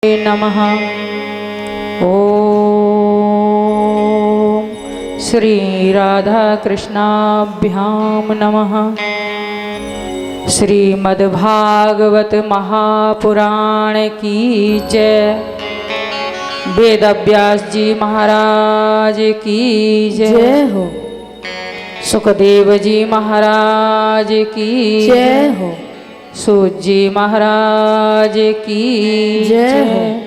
नमः। ओम श्री राधा कृष्णाभ्याम नमः। श्रीमद्भागवत महापुराण की जय। वेद व्यास जी महाराज की जय हो। सुखदेव जी महाराज की जय हो। सूत जी महाराज की जय हो।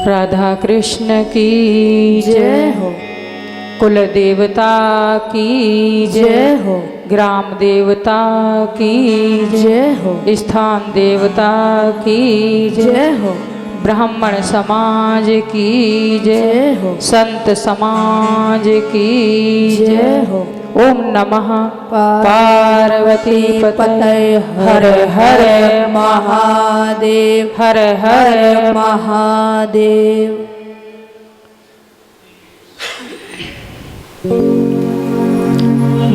राधा कृष्ण की जय हो। कुल देवता की जय हो। ग्राम देवता की जय हो। स्थान देवता की जय हो। ब्राह्मण समाज की जय हो। संत समाज की जय हो। ओम नमः पार्वती पतये हर हर महादेव हर हर महादेव।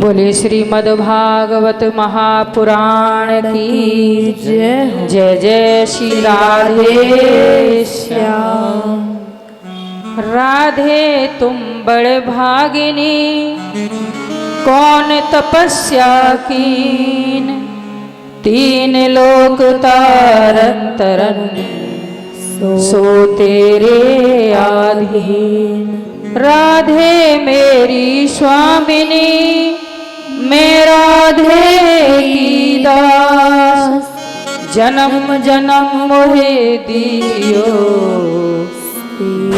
बोले श्रीमद्भागवत महापुराण की जय। जय जय श्री राधे श्याम। राधे तुम बड़ भागिनी, कौन तपस्या कीन, तीन लोक तारन तरन, सो तेरे आधीन। राधे मेरी स्वामिनी, मैं राधे की दास, जन्म जन्म मोहे दियो,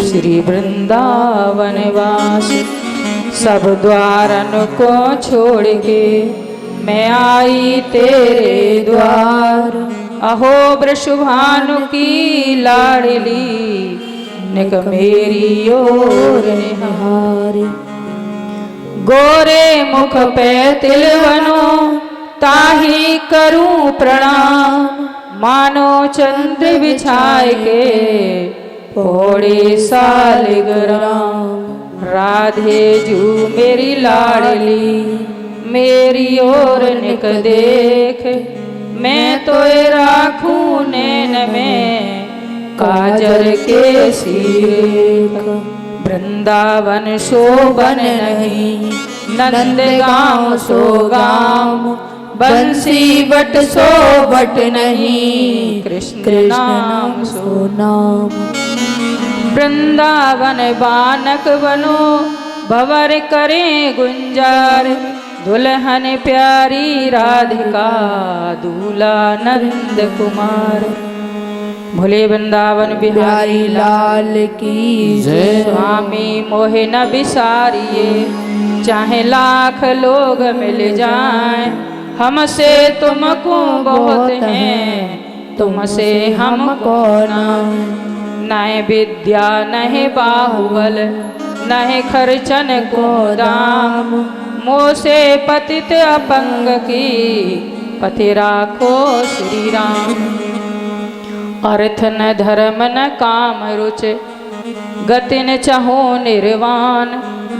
श्री वृंदावन वास। सब द्वारन को छोड़ के मैं आई तेरे द्वार। अहो वृषभानु की लाडली, निक मेरी ओर निहारी। गोरे मुख पे तिलवनो, ताही करूं प्रणाम। मानो चंद्र बिछाए के पौड़े सालिग्राम। राधे जू मेरी लाडली, मेरी ओर निक देख। मैं तो राखूं नैन में काजल के सीरेख। वृंदावन शोभन नहीं, नंद गाँव सो गाँव। बंसी बट सो बट नहीं, कृष्ण नाम सो नाम। वृंदावन बानक बनो, भंवर करें गुंजार। दुल्हन प्यारी राधिका, दूल्हा नंद कुमार। भोले वृंदावन बिहारी लाल की जय। स्वामी मोहे न बिसारिए, चाहे लाख लोग मिल जाएं। हमसे तुमको बहुत हैं, तुमसे हमको नाम। नए विद्या नहे बाहुबल, नहे खर्चन को दाम। मोसे पतित अपंग की, पति राखो श्री राम। अर्थ न धर्म न काम रुच, गति न चाहो निर्वाण।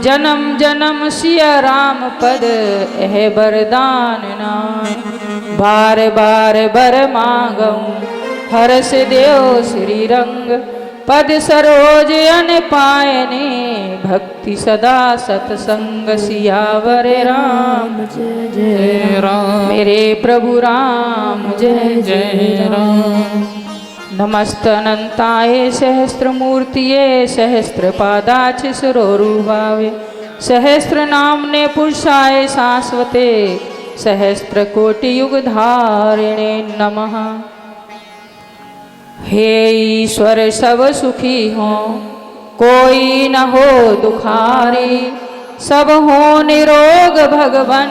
जन्म जन्म सिया राम पद, एह वरदान नाय। बार बार बर मांगऊं, हरस देव श्री रंग। पद सरोज अन पायने, भक्ति सदा सतसंग। सियावर राम जय जय राम, मेरे प्रभु राम जय जय राम। नमस्तनंताय सहस्त्रमूर्तिये, सहस्त्रपादाच शिरोरुभावे। सहस्र नामने पुरुषाय शाश्वते, सहस्त्रकोटियुगधारिणे नमः। हे ईश्वर सब सुखी हो, कोई न हो दुखारी। सब हो निरोग भगवन,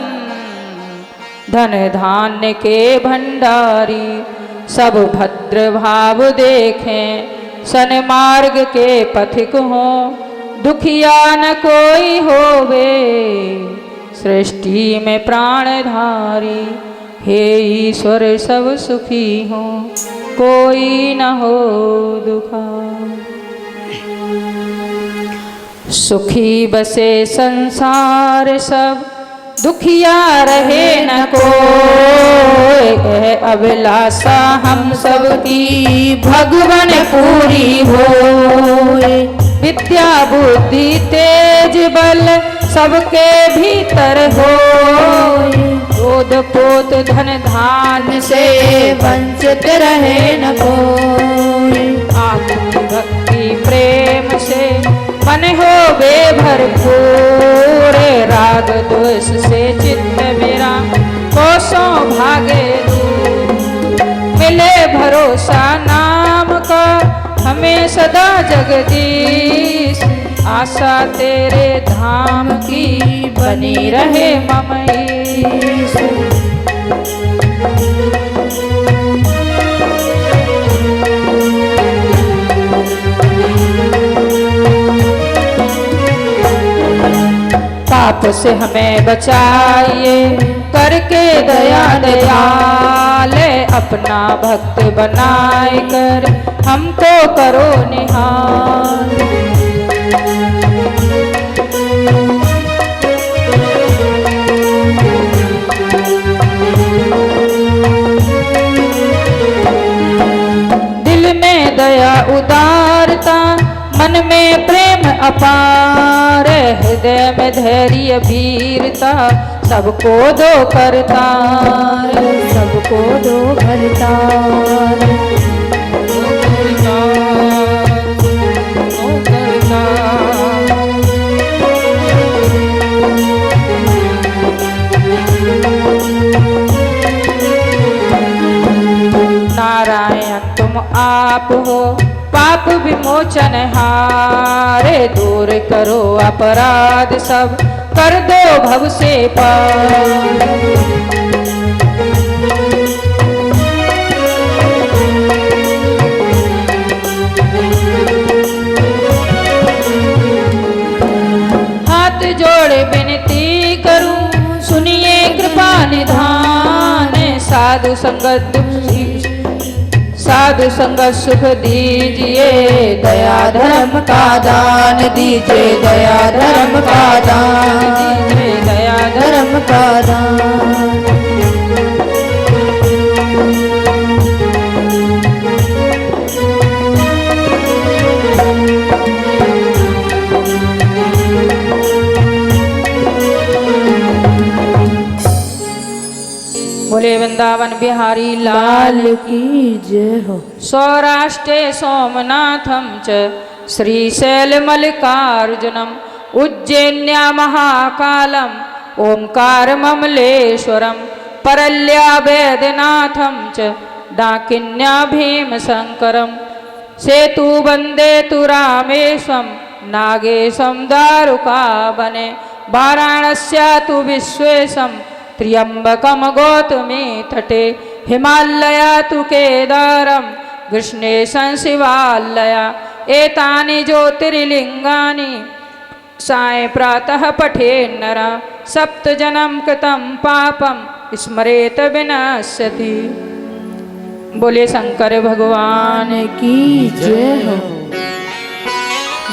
धन धान्य के भंडारी। सब भद्र भाव देखें, सन्मार्ग के पथिक हो। दुखिया न कोई होवे, सृष्टि में प्राणधारी। हे ईश्वर सब सुखी हो, कोई न हो दुखारी। सुखी बसे संसार सब, दुखिया रहे न कोई, कह अभिलाषा हम सबकी भगवन पूरी होए। विद्या बुद्धि तेज बल सबके भीतर होए, क्रोध पोत धन धान से वंचित रहे न कोई। आपकी भक्ति प्रेम से मन हो बेभरपूर, राग द्वेष से चित्त मेरा कोसों भागे दूर। मिले भरोसा नाम का हमें सदा जगदीश, आशा तेरे धाम की बनी रहे मम ईश। पाप से हमें बचाइए करके दया दयाल, अपना भक्त बनाए कर हमको करो निहाल। दिल में दया उदारता, मन में प्रेम अपार, हृदय में धैर्य वीरता, सबको दो करतार, सबको दो करतार। नारायण तुम आप हो पाप विमोचन हारे, दूर करो अपराध सब कर दो भव से पार। हाथ जोड़े विनती करूं सुनिए कृपा निधान, साधु संगत साधु संगत सुख दीजिए, दया धर्म का दान दीजिए, दया धर्म का दान दीजिए, दया धर्म का दान। बोले वृंदावन बिहारी लाल की जय हो। सौराष्ट्रे सोमनाथं च श्रीशैलमल्लिकार्जुनम्, उज्जैन्या महाकालम् ओंकारममलेश्वरम्, परल्या वैद्यनाथं च डाकिन्या भीमशङ्करम्, सेतु वन्दे तु रामेशं नागेशं दारुकावने, वाराणस्या तु विश्वेशं त्र्यंबकम गौतमी तटे, हिमालया तु केदारम कृष्णेशं शिवालया, एतानि ज्योतिर्लिंगानि साय प्रातः पठे नर, सप्त जन्म कृतं पापम स्मरेत विनश्यति। बोले शंकर भगवान की जय हो।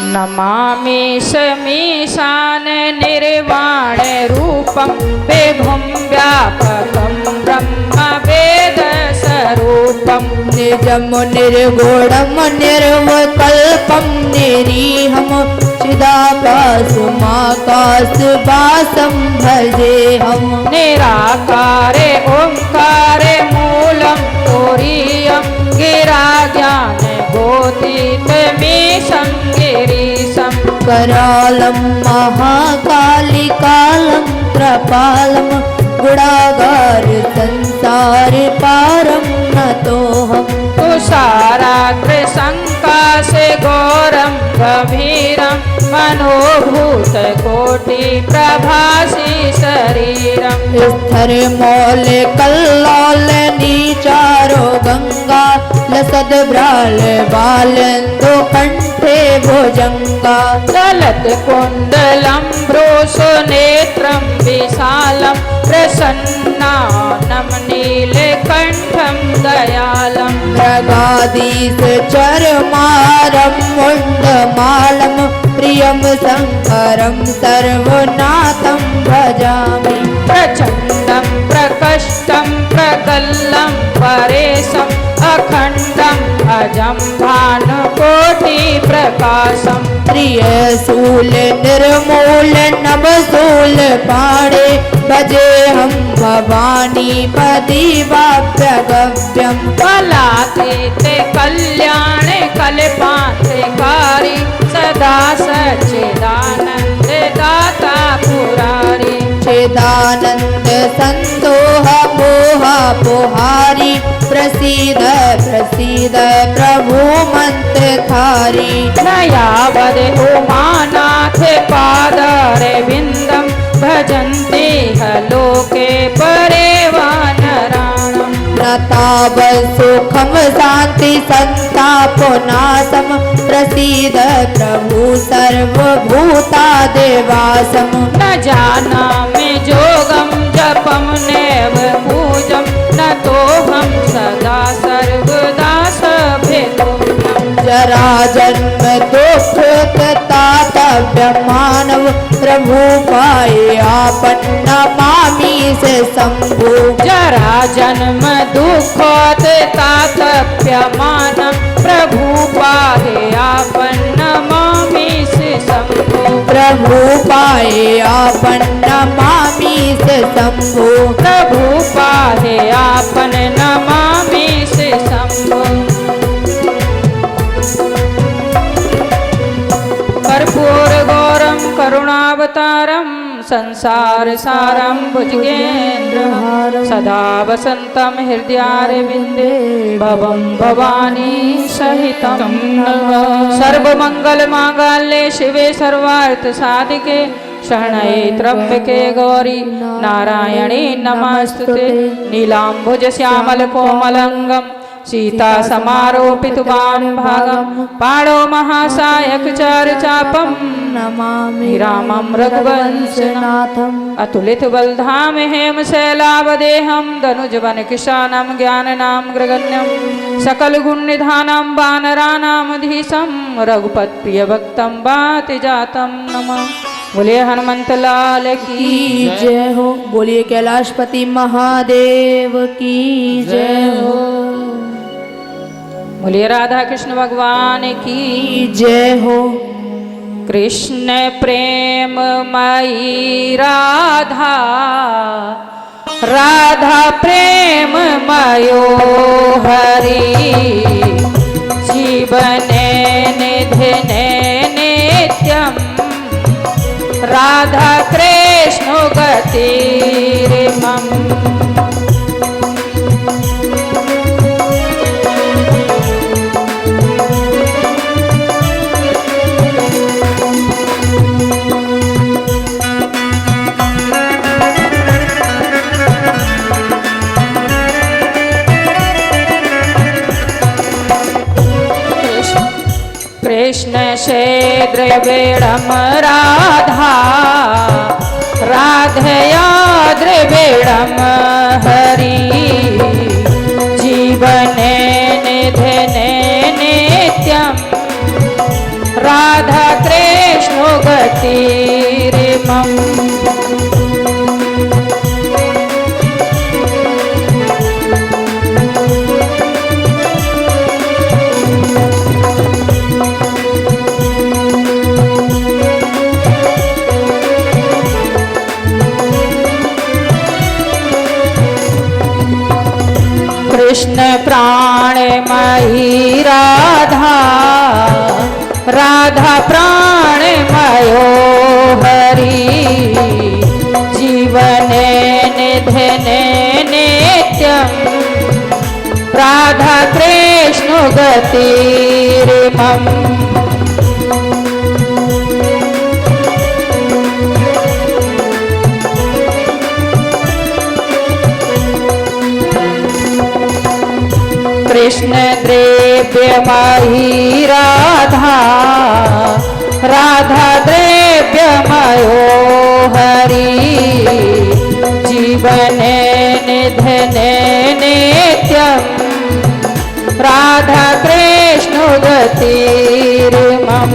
नमामि समीशान निर्वाण रूपम, विभुं व्यापकं ब्रह्म वेद स्वरूपम, निजं निर्गुणं निर्विकल्पं निरीहं, चिदाभासमाकाशवासं भजेऽहं। निराकारे ओंकारे मूलं तुरीयं, गिराज्ञान गोतीतमीशं गिरीशं, करालं महाकालिकालं कृपालं, गुणागार संसार पारं नतोऽहम्। तुषाराग्र संकाशे घोरं गभीरं, मनोभूत कोटि प्रभासी शरीरं, स्थिर मौल कल्लोल नीचारो गंगा, लसद भ्राल बालेन्दु कंठे भुजंगा, चलत कुंडलं भ्रूसु नेत्रं विशालं, प्रसन्नानं नीलकण्ठं दयालं, मृगाधीश चर्मारं मुण्डमालं, प्रियं शङ्करं सर्वनाथं भजामि। प्रचण्डं प्रकष्टं प्रगल्लं परेशम् अखण्डम् अजं भानुकोटिप्रकाशम् त्रियशूल निर्मूल नवशूल पाणे भजे हम भवानी पदिवाप्यगव्यम कलातीते कल्याणे कल्पान्तिकारी सदा सच्चिदानन्द दाता पुरारी चिदानंद संदोह मोह पोहारी प्रसीद प्रसीद प्रभु मंत्र धारी नयावद उमानाथ पादारे विन्दं भजन्ति ह लोके परे वानराणाम् नताव सुखम शांति संतापो नाशम प्रसीद प्रभु सर्वभूता देवासम न जानामि जोगं जपं नैव पूजं न तोऽहं सदा सर्वदा सभेतुम्यम् जरा जन्म दुख तातव्य मानव प्रभु पाए आपन्न मामी से शंभु जरा जन्म दुखोत तातप्यमानं प्रभु पाहे आपन्न मामी से शंभु प्रभु पाए आपन्न मामी से शंभु प्रभु पाहे आपन्न मामी से शंभु कर्पूर गौरम करुणावतारम संसार सारम भुजगेन्द्र सदा वसंतम हृदयारविंदे भवं भवानी सहितं सर्वमंगल मांगल्ये शिवे सर्वार्थ साधिके शरण्ये त्र्यंबके गौरी नारायणी नमस्तुते नीलांबुज श्यामल कोमलंगम सीता समारोपितुवान् भागं पाणो महासायक चारुचापं नमामि रामं रघुवंशनाथम् अतुलित बलधाम हेमशैलावदेहं दनुजवन किशानं ज्ञाननां ग्रगण्यं सकल गुण निधानं वानराणामधीशं रघुपत प्रिय भक्तं वाति जातं नमः। बोलिए हनुमंत लाल की जय हो। बोलिए कैलाशपति महादेव की जय हो। बोलिए राधा कृष्ण भगवान की जय हो। कृष्ण प्रेम मयी राधा राधा प्रेम मयो हरि जीवने निधने नित्यम राधा कृष्ण गतिर्मम। कृष्ण से द्रविणम राधा राधया द्रविणम हरि जीवने निधने नित्यम राधा कृष्ण गतिर्मम। कृष्ण प्राणमयी राधा राधा प्राणमयो हरि जीवने निधने नित्यम राधा कृष्ण गतिर्मम। कृष्ण द्रव्यमयी राधा राधा द्रव्यमयो हरि जीवने निधने नित्यम राधा कृष्ण गतिर्मम।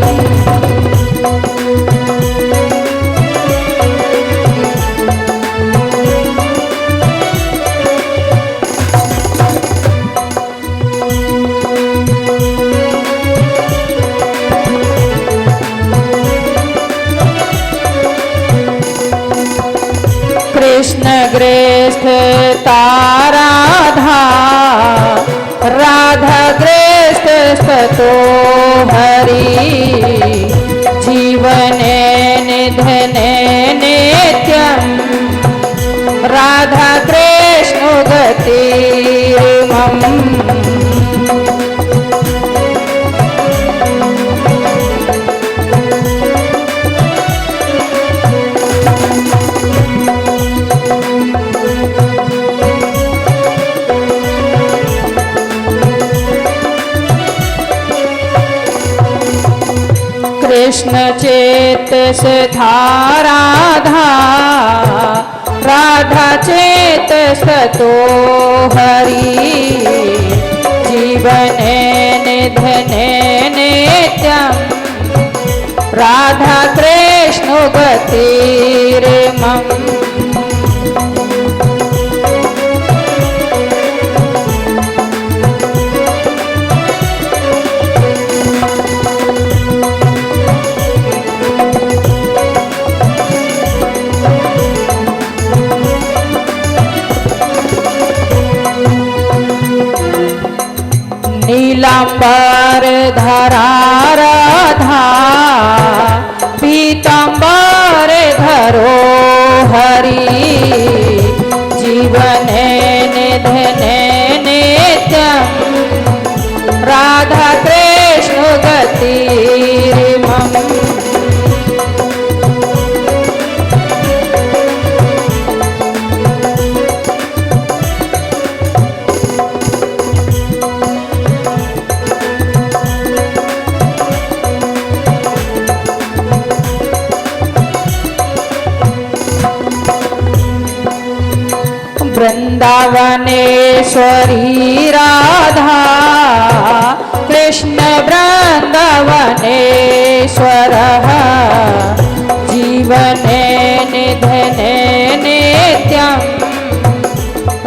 कृष्ण ग्रेष्ठ ताराधा राधा ग्रेष्ठ सतो हरि जीवने निधने नित्यं राधा कृष्ण गतिर्मम। कृष्ण चेतस राधा राधा चेतस तो हरि जीवने निधने नित्यं राधा कृष्ण गतिर्मम। नीलांबर धरा राधा पीतांबर धरो हरि जीवने निधने नित्यं राधा कृष्ण गतिर्मम। वृंदावनेश्वरी राधा कृष्ण वृंदावनेश्वरः जीवने निधने नित्यं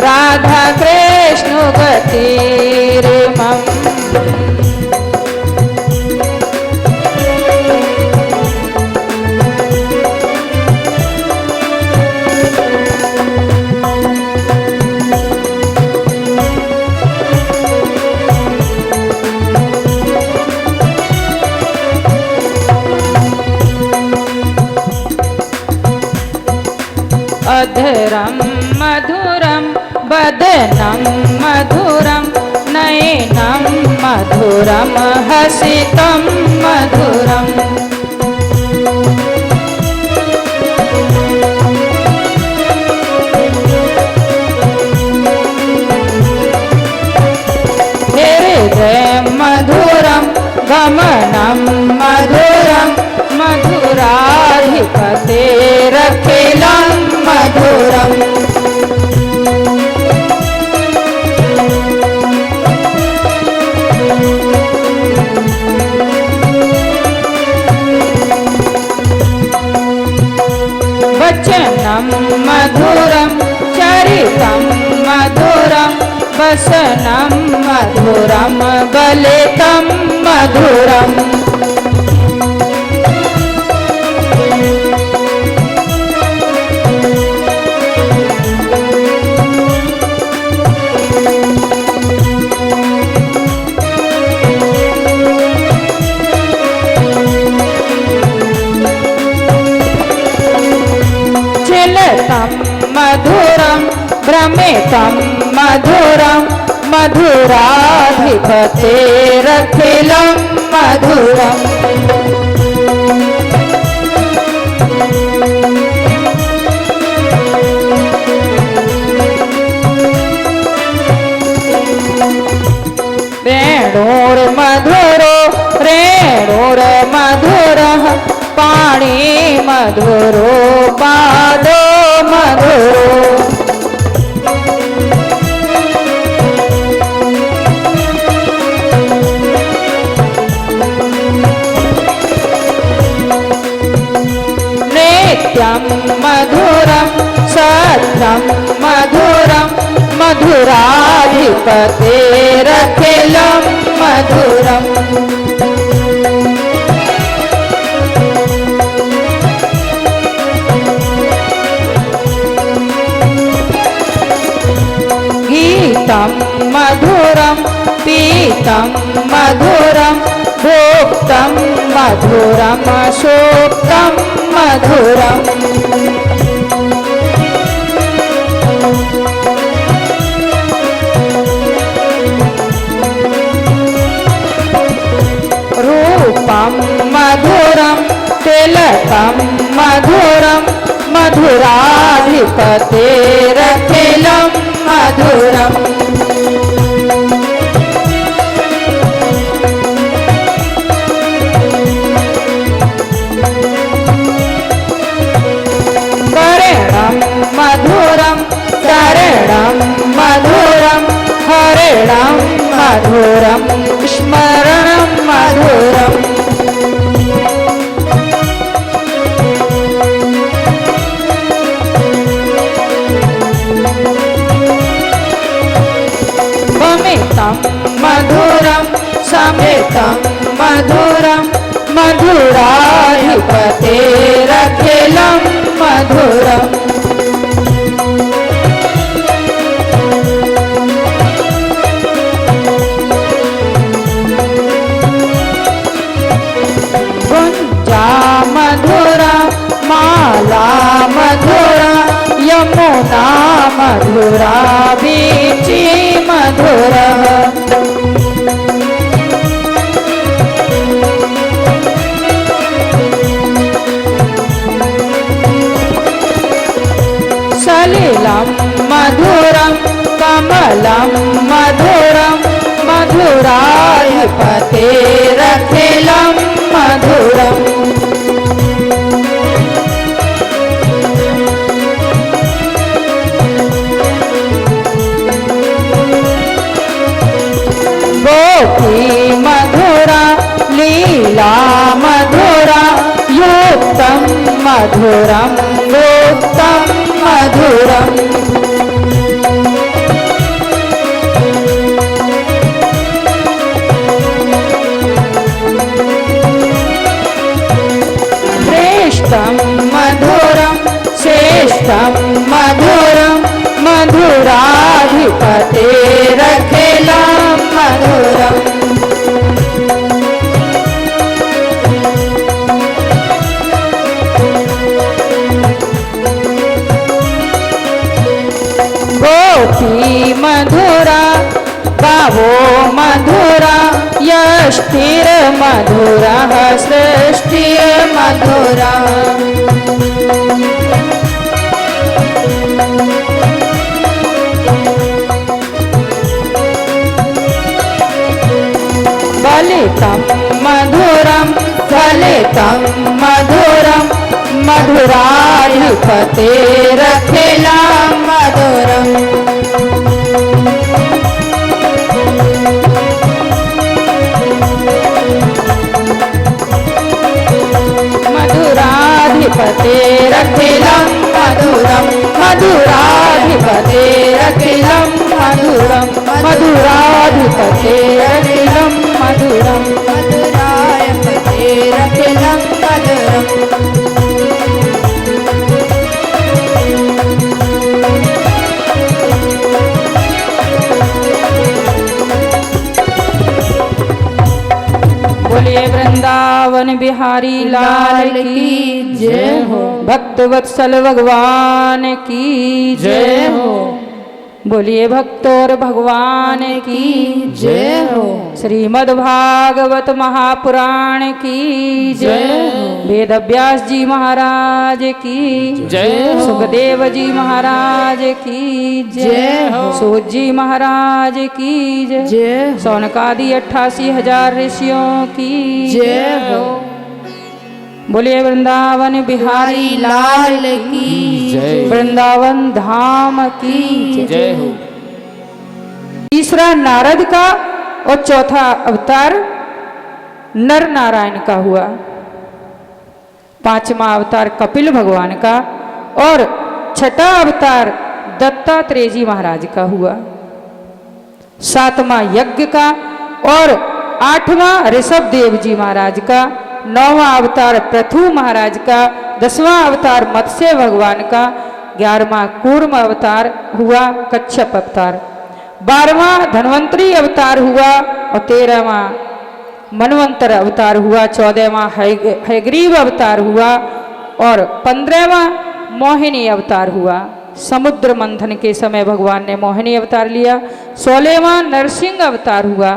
राधा कृष्ण गतिर्मम। अधरं मधुरं बदनं मधुरं नयनं मधुरं हसितं मधुरम्। हृदयं मधुरं गमनं मधुरं मधुराधिपतेरखिलं मधुरम्। वचनं मधुरं चरितं मधुरं वसनं मधुरं गलितं मधुरम्। मधुरं भ्रमितं मधुरं मधुराधिपतेरखिलं मधुरम्। रेणुर्मधुरो रेणुर्मधुरः पाणि मधुरो पादो मधुरो। नित्यं मधुरं सत्यं मधुरं मधुराधिपतेरखिलं मधुरम्। भमितं मधुरं भोक्तं मधुरं सूक्तं मधुरम् रूपं मधुरं तिलकं मधुरं मधुराधिपतेरखिलं मधुरम् करणं मधुरं करणं मधुरं हरिणं मधुरं स्मरणं मधुरम् भमितं मधुरं समितं मधुरं मधुराधिपतेरखिलं मधुरम् गुञ्जा मधुरा माला मधुरा यमुना मधुरा वीची मधुरा सलिलं मधुरं कमलं मधुरं मधुराधिपतेरखिलं मधुरम् गोपी मधुरा लीला मधुरा युक्तं मधुरं गुप्तं मधुरम् श्रेष्ठं मधुरं श्रेष्ठं मधुरं मधुराधिपतेरखिलं मधुरम् गोपी मधुरा गावो मधुरा यष्टिर मधुरा सृष्टिर मधुरा फलितं मधुरं फलितं मधुरं मधुराधिपतेरखिलं मधुरम् मधुराधिपतेरखिलं मधुरं मधुराधिपतेरखिलं मधुरं मधुराधिपतेरखिलं मधुरं मधुराधिपतेरखिलं मधुरम् बोलिए वृंदावन बिहारी लाल की जय हो। भक्त वत्सल भगवान की जय हो। बोलिए भक्त और भगवान की जय हो। श्रीमद् भागवत महापुराण की जय हो। वेद व्यास जी महाराज की जय हो। सुखदेव जी महाराज की जय हो। सूत जी महाराज की जय हो। सौनकादि 88,000 ऋषियों की जय हो। बोलिए वृंदावन बिहारी लाल की जय। वृंदावन धाम की जय हो। तीसरा नारद का और चौथा अवतार नर नारायण का हुआ। पांचवा अवतार कपिल भगवान का और छठा अवतार दत्तात्रेय जी महाराज का हुआ। सातवां यज्ञ का और आठवां ऋषभ देव जी महाराज का। नौवां अवतार पृथु महाराज का। 10वां अवतार मत्स्य भगवान का। 11वां कूर्म अवतार हुआ कच्छप अवतार। 12वां धन्वंतरी अवतार हुआ और 13वां मनवंतर अवतार हुआ, 14वां हयग्रीव अवतार हुआ और 15वां मोहिनी अवतार हुआ। समुद्र मंथन के समय भगवान ने मोहिनी अवतार लिया। 16वां नरसिंह अवतार हुआ।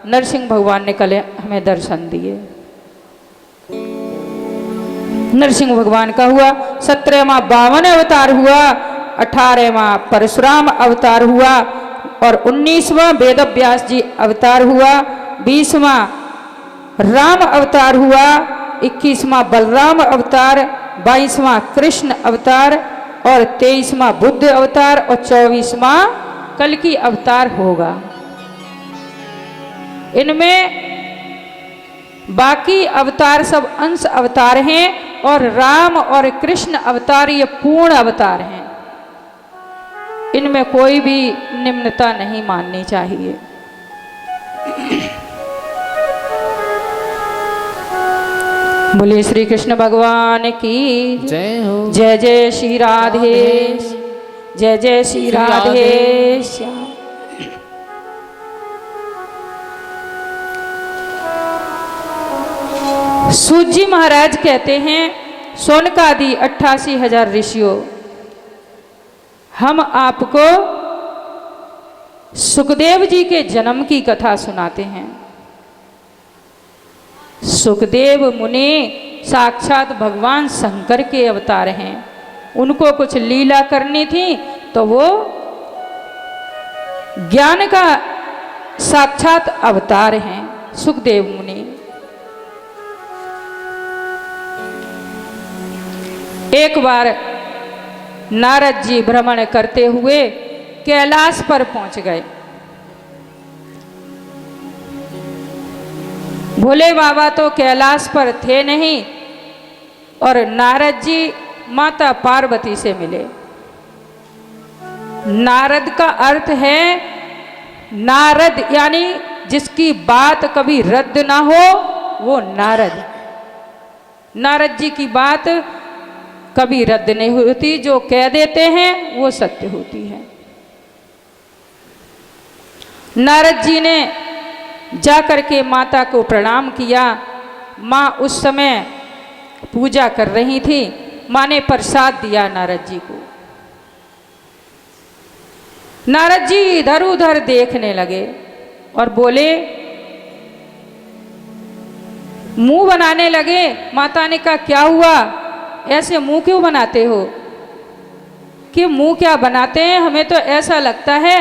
नरसिंह भगवान ने कल हमें दर्शन दिए। नरसिंह भगवान का हुआ। 17वां 52 अवतार हुआ। 18वां परशुराम अवतार हुआ और 19वां वेदव्यास जी अवतार हुआ। 20वां राम अवतार हुआ। 21वां बलराम अवतार। 22वां कृष्ण अवतार और 23वां बुद्ध अवतार और 24वां कल्कि अवतार होगा। इनमें बाकी अवतार सब अंश अवतार हैं और राम और कृष्ण अवतार ये पूर्ण अवतार हैं। इनमें कोई भी निम्नता नहीं माननी चाहिए। बोलिए श्री कृष्ण भगवान की जय हो। जय जय श्री राधे, जय जय श्री राधे श्याम। सूत जी महाराज कहते हैं, सोनकादि 88,000 ऋषियों, हम आपको सुखदेव जी के जन्म की कथा सुनाते हैं। सुखदेव मुनि साक्षात भगवान शंकर के अवतार हैं। उनको कुछ लीला करनी थी तो वो ज्ञान का साक्षात अवतार हैं सुखदेव मुनि। एक बार नारद जी भ्रमण करते हुए कैलाश पर पहुंच गए। भोले बाबा तो कैलाश पर थे नहीं और नारद जी माता पार्वती से मिले। नारद का अर्थ है नारद, यानी जिसकी बात कभी रद्द ना हो वो नारद। नारद जी की बात कभी रद्द नहीं होती, जो कह देते हैं वो सत्य होती है। नारद जी ने जाकर के माता को प्रणाम किया। माँ उस समय पूजा कर रही थी। माँ ने प्रसाद दिया नारद जी को। नारद जी इधर उधर देखने लगे और बोले, मुंह बनाने लगे। माता ने कहा क्या हुआ, ऐसे मुंह क्यों बनाते हो? कि मुंह क्या बनाते हैं, हमें तो ऐसा लगता है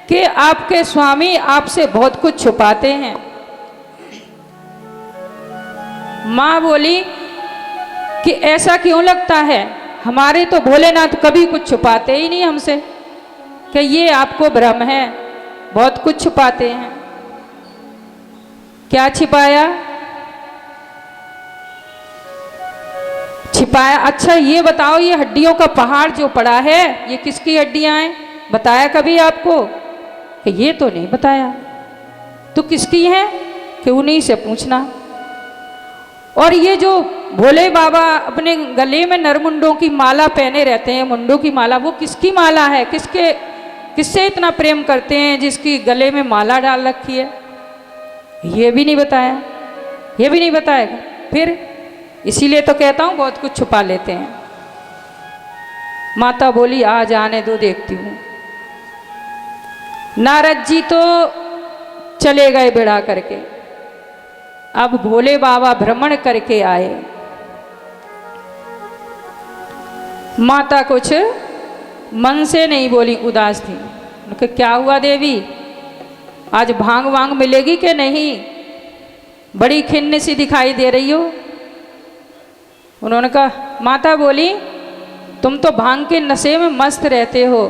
कि आपके स्वामी आपसे बहुत कुछ छुपाते हैं। माँ बोली कि ऐसा क्यों लगता है, हमारे तो भोलेनाथ कभी कुछ छुपाते ही नहीं हमसे, कि ये आपको भ्रम है, बहुत कुछ छुपाते हैं। क्या छिपाया? छिपाया, अच्छा ये बताओ, ये हड्डियों का पहाड़ जो पड़ा है ये किसकी हड्डियां हैं? बताया कभी आपको? कि ये तो नहीं बताया। तो किसकी है? कि उन्हीं से पूछना। और ये जो भोले बाबा अपने गले में नरमुंडों की माला पहने रहते हैं, मुंडों की माला, वो किसकी माला है? किससे इतना प्रेम करते हैं जिसकी गले में माला डाल रखी है? ये भी नहीं बताया, ये भी नहीं बताएगा। फिर इसीलिए तो कहता हूं बहुत कुछ छुपा लेते हैं। माता बोली आज आने दो, देखती हूं। नारद जी तो चले गए बिड़ा करके। अब भोले बाबा भ्रमण करके आए। माता कुछ मन से नहीं बोली, उदास थी। उनके क्या हुआ देवी, आज भांग वांग मिलेगी कि नहीं? बड़ी खिन्न सी दिखाई दे रही हो। उन्होंने कहा, माता बोली तुम तो भांग के नशे में मस्त रहते हो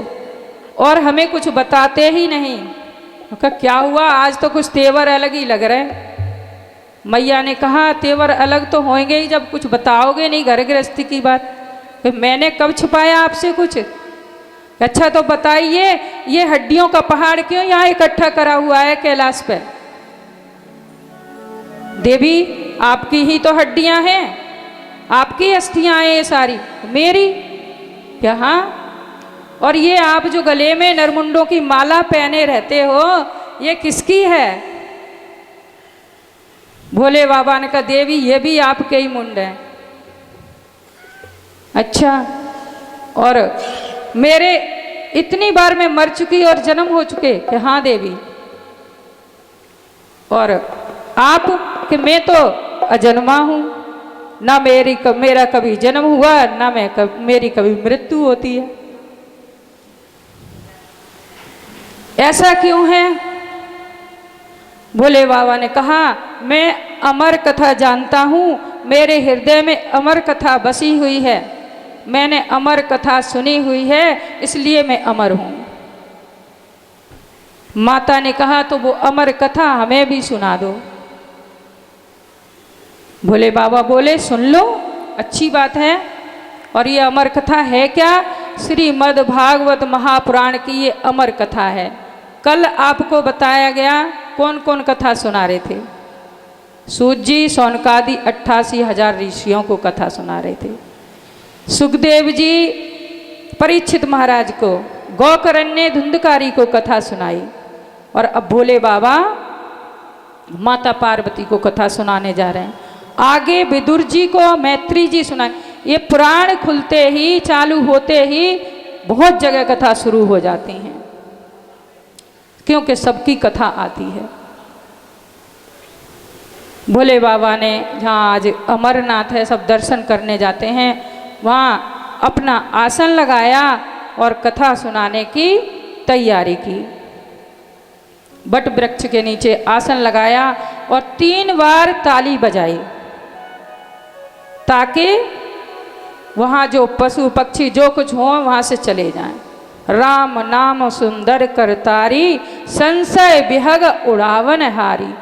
और हमें कुछ बताते ही नहीं। उनका क्या हुआ, आज तो कुछ तेवर अलग ही लग रहे। मैया ने कहा तेवर अलग तो होंगे ही जब कुछ बताओगे नहीं घर गृहस्थी की बात। फिर मैंने कब छुपाया आपसे कुछ? अच्छा तो बताइए, ये हड्डियों का पहाड़ क्यों यहाँ इकट्ठा करा हुआ है कैलाश पे? देवी आपकी ही तो हड्डियां हैं, आपकी अस्थियां हैं ये सारी, मेरी क्या? हाँ, और ये आप जो गले में नरमुंडों की माला पहने रहते हो, ये किसकी है? भोले बाबा ने कहा देवी ये भी आपके ही मुंड है। अच्छा, और मेरे इतनी बार मैं मर चुकी और जन्म हो चुके? कि हाँ देवी। और आप? कि मैं तो अजन्मा हूं, ना मेरा कभी जन्म हुआ, ना मेरी कभी मृत्यु होती है। ऐसा क्यों है? भोले बाबा ने कहा मैं अमर कथा जानता हूं, मेरे हृदय में अमर कथा बसी हुई है, मैंने अमर कथा सुनी हुई है, इसलिए मैं अमर हूं। माता ने कहा तो वो अमर कथा हमें भी सुना दो। भोले बाबा बोले सुन लो, अच्छी बात है। और ये अमर कथा है क्या? श्रीमद् भागवत महापुराण की ये अमर कथा है। कल आपको बताया गया कौन कौन कथा सुना रहे थे। सूत जी सौनकादि 88,000 ऋषियों को कथा सुना रहे थे। सुखदेव जी परीक्षित महाराज को, गौकर्ण्य धुंधकारी को कथा सुनाई। और अब भोले बाबा माता पार्वती को कथा सुनाने जा रहे हैं। आगे विदुर जी को मैत्री जी सुनाए। ये पुराण खुलते ही, चालू होते ही बहुत जगह कथा शुरू हो जाती हैं, क्योंकि सबकी कथा आती है। भोले बाबा ने जहाँ आज अमरनाथ है, सब दर्शन करने जाते हैं, वहाँ अपना आसन लगाया और कथा सुनाने की तैयारी की। बट वृक्ष के नीचे आसन लगाया और 3 बार ताली बजाई, ताकि वहाँ जो पशु पक्षी जो कुछ हो वहाँ से चले जाएं। राम नाम सुंदर करतारी, संशय विहग उड़ावन हारी।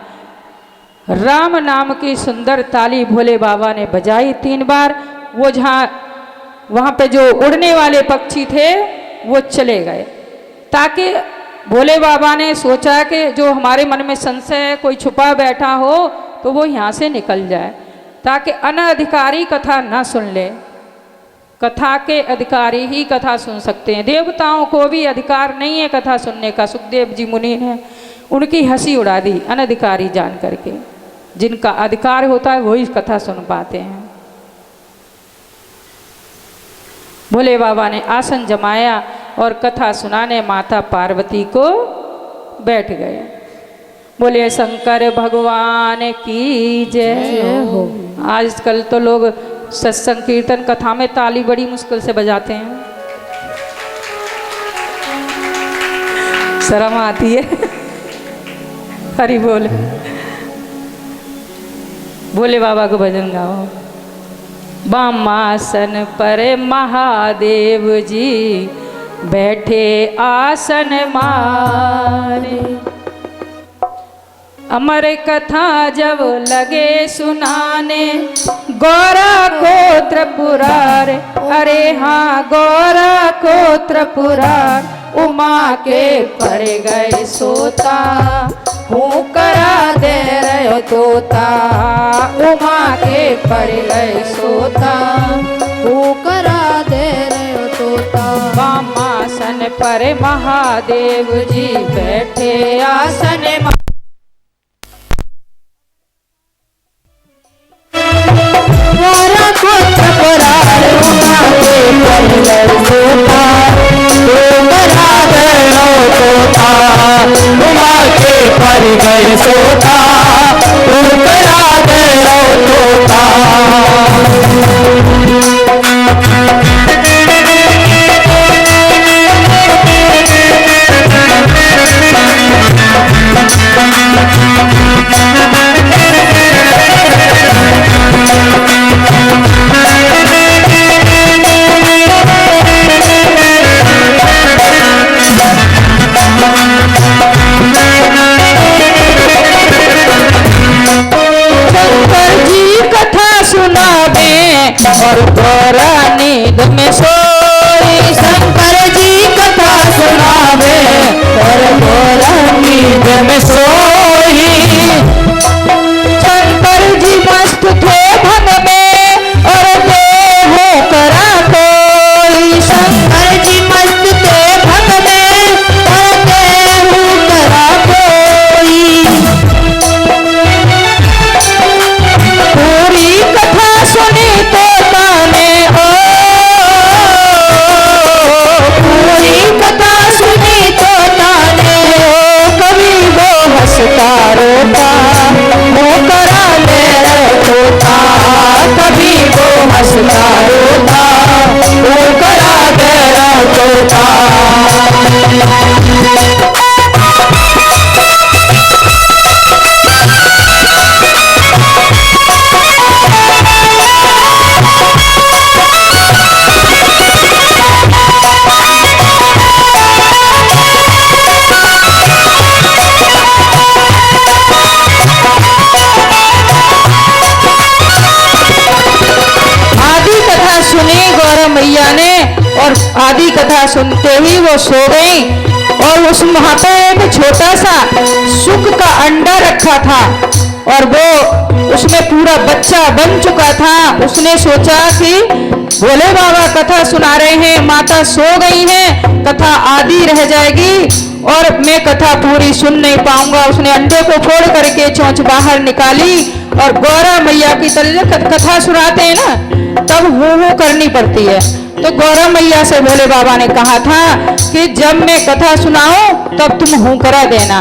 राम नाम की सुंदर ताली भोले बाबा ने बजाई 3 बार। वो जहाँ वहाँ पे जो उड़ने वाले पक्षी थे वो चले गए, ताकि भोले बाबा ने सोचा कि जो हमारे मन में संशय है, कोई छुपा बैठा हो तो वो यहाँ से निकल जाए, ताकि अनधिकारी कथा ना सुन ले। कथा के अधिकारी ही कथा सुन सकते हैं, देवताओं को भी अधिकार नहीं है कथा सुनने का। सुखदेव जी मुनि ने उनकी हंसी उड़ा दी अनधिकारी जान करके। जिनका अधिकार होता है वही कथा सुन पाते हैं। भोले बाबा ने आसन जमाया और कथा सुनाने माता पार्वती को बैठ गए। बोले शंकर भगवान की जय हो। आजकल तो लोग सत्संग कीर्तन कथा में ताली बड़ी मुश्किल से बजाते हैं, शर्म आती है। हरि बोल। भोले बाबा को भजन गाओ। बामासन पर महादेव जी बैठे आसन मारे, अमर कथा जब लगे सुनाने, गौरा को त्रिपुरार। अरे हाँ गौरा को त्रिपुरार, उमा के पर गए सोता, हूँ करा दे रहे तोता। उमा के पर गए सोता, हूँ करा दे रहे तोता। बामासन पर महादेव जी बैठे आसन मा। गौरा को त्रिपुरार, उमा के पर गए सोता, हूँ करा दे रहे तोता। उमा के पर गए सोता, तू करा दे तोता। और गौरा नींद में सोई। शंकर जी कथा सुनावे और गौरा नींद में सोई। शंकर जी मस्त थे भन में और देहो करा कोई। शंकर जी मस्त थे कथा सुनते ही वो सो गई। और उस वहां पे एक छोटा सा सुख का अंडा रखा था और वो उसमें पूरा बच्चा बन चुका था। उसने सोचा कि भोले बाबा कथा सुना रहे हैं, माता सो गई हैं, कथा आधी रह जाएगी और मैं कथा पूरी सुन नहीं पाऊंगा। उसने अंडे को फोड़ करके चोंच बाहर निकाली और गौरा मैया की तरह कथा सुनाते हैं ना, तब हूँ करनी पड़ती है। तो गौरा मैया से भोले बाबा ने कहा था कि जब मैं कथा सुनाऊं तब तुम हूँ करा देना।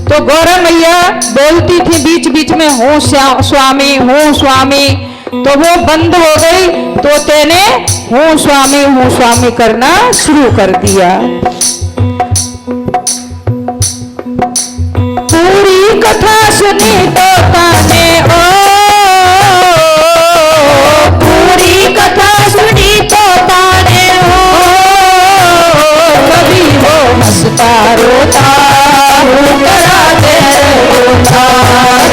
तो गौरा मैया बोलती थी बीच बीच में हूँ स्वामी, हूँ स्वामी, तो वो बंद हो गई। तो तेने हूँ स्वामी करना शुरू कर दिया। पूरी कथा सुनी तो ताने ओ, पूरी कथा सुनी तो ताने हो, कभी वो हंसता रोता हूँ करा दे रोता,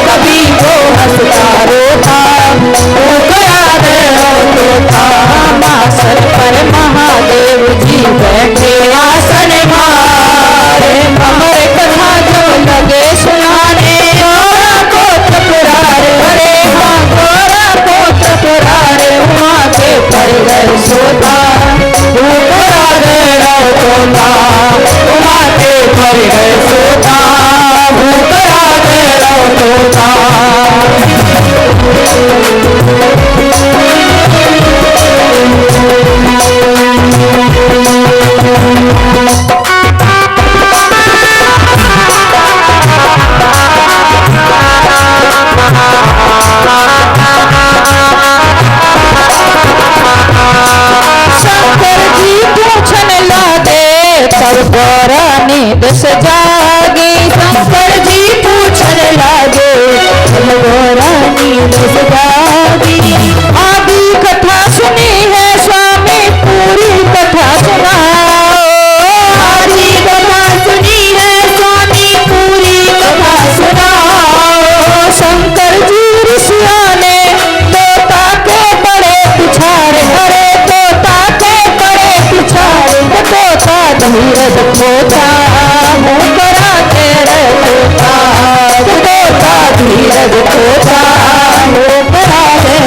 कभी वो हंसता रोता हूँ करा दे रोता। मासन पर महादेव जी बैठे आसन मारे, अमर कथा जो लगे सुनाने, गौरा को ठकुरारे, अरे हाँ गौरा को ठकुरारे, वहाँ के पर गए सोता ऊपरा दे रोता, वहाँ के पर गए सोता ऊपरा दे रोता। शंकर जी पूछने लगे तब गौरा नींद से जागी, शंकर जी पूछने लगे तब गौरा नींद से जागी। आदि कथा सुनी है स्वामी, पूरी कथा सुनाओ, आदि कथा सुनी है स्वामी, पूरी कथा सुनाओ। शंकर जी ऋषियों ने तोता के बड़े पिछाड़े, अरे तोता के बड़े पिछाड़े, तोता धीरज खोता मुँह करा के रे तोता, तोता धीरज खोता मुँह करा के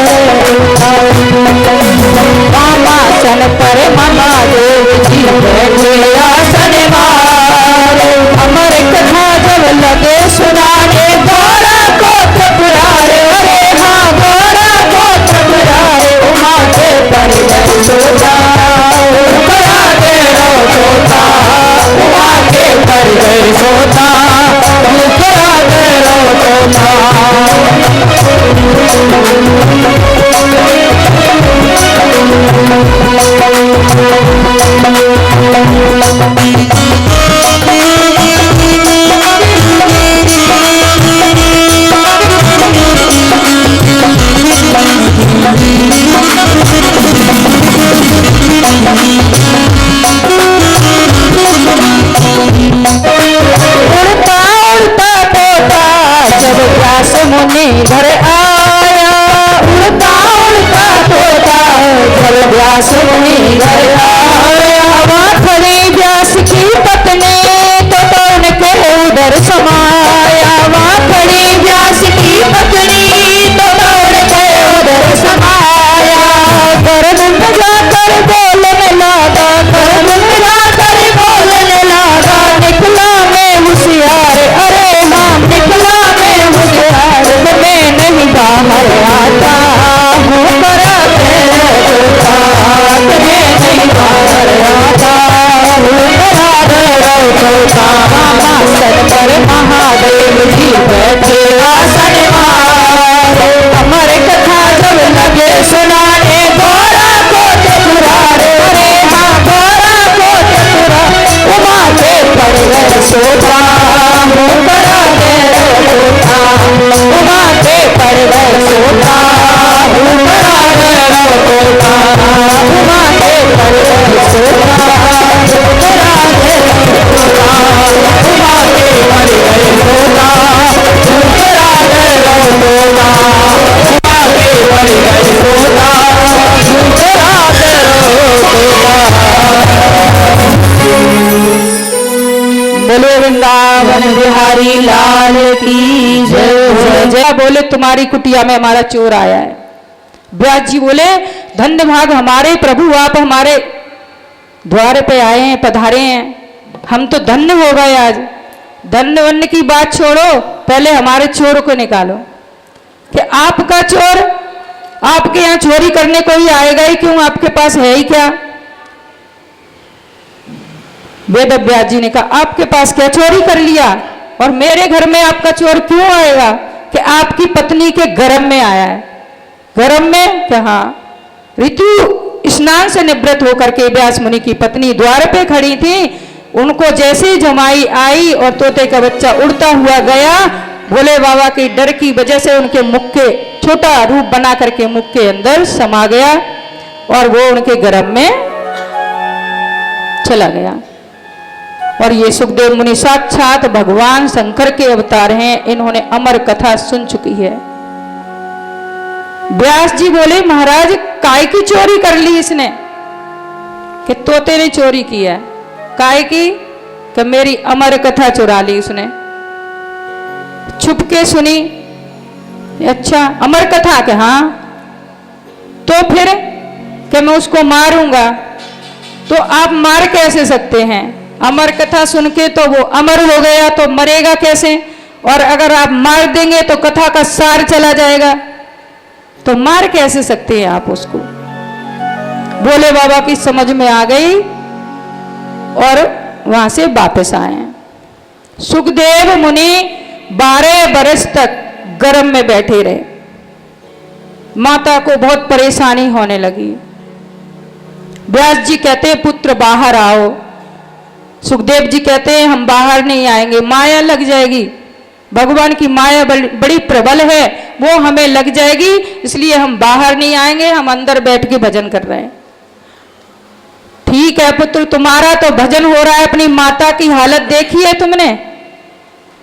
आसन पर महादेव जी बैठे आसन मारे, अमर कथा जब लगे सुनाने, गौरा को ठकुरारे, अरे हाँ गौरा को ठकुरारे, उमा के पर गए सोता करा दे रोता, उमा के पर गए सोता करा दे रोता। उड़ता उड़ता तोता जब व्यास मुनि घर आया, बिहारी लाल की जय। जय बोले तुम्हारी कुटिया में हमारा चोर आया है। व्यास जी बोले धन्य भाग हमारे प्रभु, आप हमारे द्वार पे आए हैं, पधारे हैं, हम तो धन्य हो गए आज। धन्य वन्य की बात छोड़ो, पहले हमारे चोर को निकालो कि आपका चोर आपके यहाँ चोरी करने कोई आएगा ही क्यों, आपके पास है ही क्या। वेद व्यास जी ने कहा आपके पास क्या चोरी कर लिया और मेरे घर में आपका चोर क्यों आएगा, कि आपकी पत्नी के गर्भ में आया है। गर्भ में क्या, हाँ, ऋतु स्नान से निवृत्त होकर के व्यास मुनि की पत्नी द्वार पे खड़ी थी, उनको जैसे ही जमाई आई और तोते का बच्चा उड़ता हुआ गया, भोले बाबा के डर की वजह से उनके मुख के छोटा रूप बना करके मुख के अंदर समा गया और वो उनके गर्भ में चला गया। और ये सुखदेव मुनि साक्षात भगवान शंकर के अवतार हैं, इन्होंने अमर कथा सुन चुकी है। व्यास जी बोले महाराज काय की चोरी कर ली इसने, कि तोते ने चोरी की है। काय की, कि मेरी अमर कथा चुरा ली उसने, छुप के सुनी। अच्छा अमर कथा, के हाँ, तो फिर कि मैं उसको मारूंगा। तो आप मार कैसे सकते हैं, अमर कथा सुन के तो वो अमर हो गया, तो मरेगा कैसे। और अगर आप मार देंगे तो कथा का सार चला जाएगा, तो मार कैसे सकते हैं आप उसको। भोले बाबा की समझ में आ गई और वहां से वापस आए। सुखदेव मुनि 12 बरस तक गर्भ में बैठे रहे। माता को बहुत परेशानी होने लगी। व्यास जी कहते हैं पुत्र बाहर आओ। सुखदेव जी कहते हैं हम बाहर नहीं आएंगे, माया लग जाएगी। भगवान की माया बड़ी प्रबल है, वो हमें लग जाएगी, इसलिए हम बाहर नहीं आएंगे, हम अंदर बैठ के भजन कर रहे हैं। ठीक है पुत्र, तुम्हारा तो भजन हो रहा है, अपनी माता की हालत देखी है तुमने।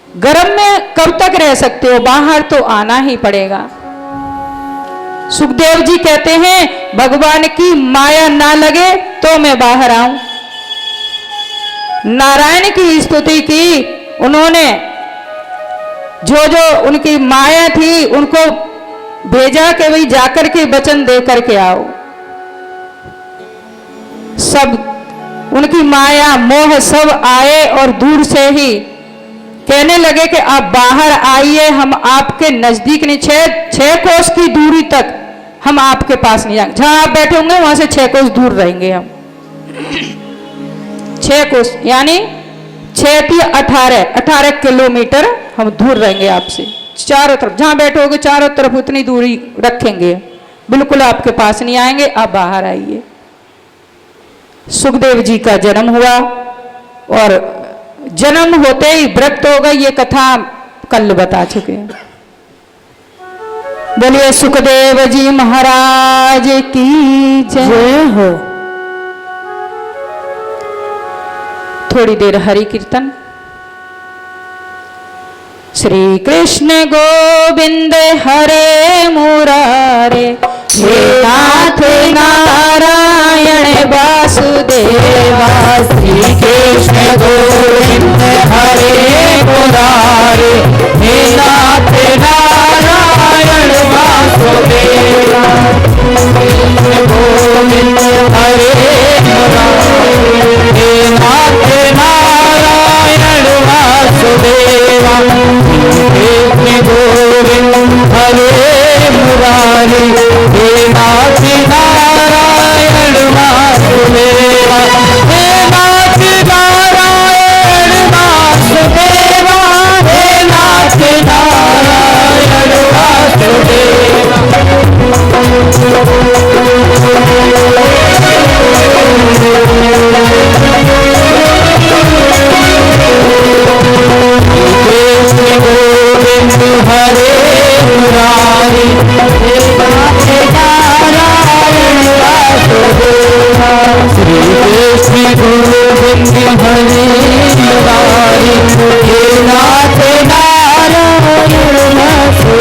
गर्भ में कब तक रह सकते हो, बाहर तो आना ही पड़ेगा। सुखदेव जी कहते हैं भगवान की माया ना लगे तो मैं बाहर आऊं। नारायण की स्तुति की उन्होंने, जो जो उनकी माया थी उनको भेजा कि भाई जाकर के वचन दे करके आओ। सब उनकी माया मोह सब आए और दूर से ही कहने लगे कि आप बाहर आइए, हम आपके नजदीक नहीं, 6 कोस की दूरी तक हम आपके पास नहीं जाएंगे। जहां आप बैठे होंगे वहां से 6 कोस दूर रहेंगे हम। 6 कोस यानी 6 की 18 किलोमीटर हम दूर रहेंगे आपसे। चारों तरफ जहां बैठोगे चारों तरफ उतनी दूरी रखेंगे, बिल्कुल आपके पास नहीं आएंगे, आप बाहर आइए। सुखदेव जी का जन्म हुआ और जन्म होते ही व्रत हो गई, ये कथा कल बता चुके हैं। बोलिए सुखदेव जी महाराज की जय हो। थोड़ी देर हरि कीर्तन। श्री कृष्ण गोविंद हरे मुरारे, हे नाथ नारायण वासुदेवा। श्री कृष्ण गोविंद हरे मुरारे, हे नाथ नारायण वासुदेवा। कृष्ण गोविंद हरे मुरारे, हे नाथ नारायण वासुदेवा। कृष्ण गोविंद हरे मुरारे, हे नाथ नारायण वासुदेवा। हे नाथ नारायण वासुदेवा, हे नाथ नारायण वासुदेवा। कृष्ण गोविंद हरे मुरारी, हे नाथ नारायण वासुदेवा। श्री कृष्ण गोविंद हरे मुरारी, हे नाथ नारायण वासुदेवा।